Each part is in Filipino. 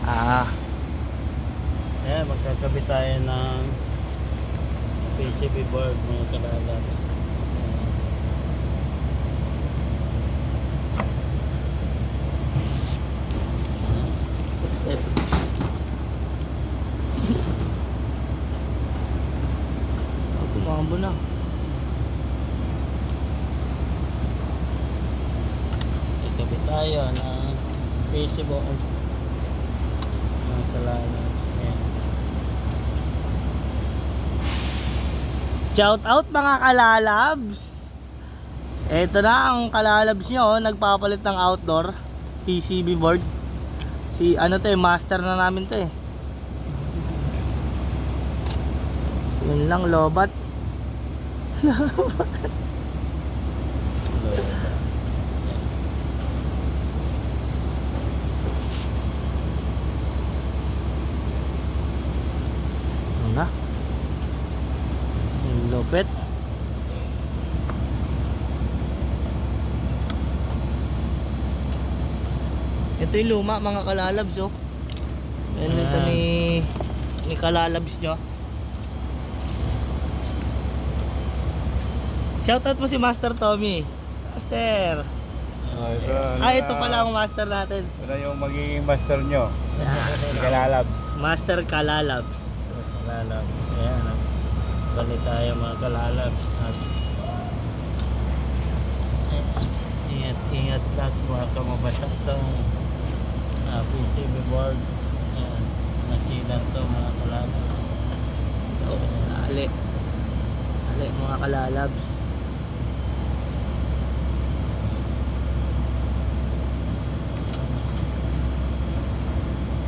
Ah, Ayan, magkakabit tayo ng PCB board mga kalalabs. Ito. kumambo na. Magkakabit tayo ng PCB board mga kalalabs. Ayan. Shout out mga kalalabs. Ito na ang kalalabs nyo, nagpapalit ng outdoor PCB board. Si ano to eh, master na namin to eh. Yun lang, lobat. Ano na? Yung lopet. Ito yung luma mga kalalabs oh. Yan ito ni kalalabs nyo. Shoutout mo si Master Tommy. Master. Ito pala ang master natin. Ito yung magiging master nyo. Kalalabs. Master Kalalabs. Kalalabs. Ayan. Balik tayo mga kalalabs. Ingat lang baka mabasag tong PCB board. Ayan. Masilan to mga kalalabs. Oh, dali. Dali mga kalalabs.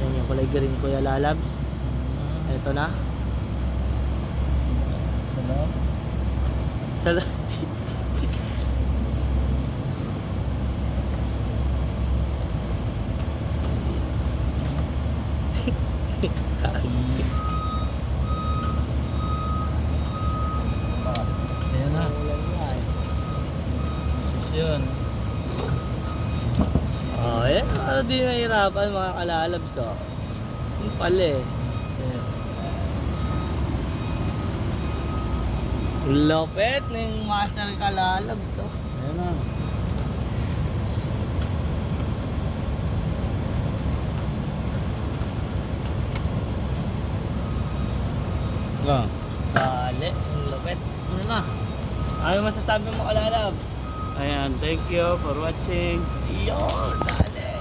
Yan yung kulay green kuya lalabs. Ito na. Salamat. Ayan na. Posisyon. Oh, eh. Ano di nahihirapan mga kalalabs oh. Yung pala eh. Step. Lopet ng Master Kalalabs oh. Ayan na. Dali, yung lopet. Ano na? Ano masasabi mo kalalabs? Ayan, thank you for watching. Yun, dali.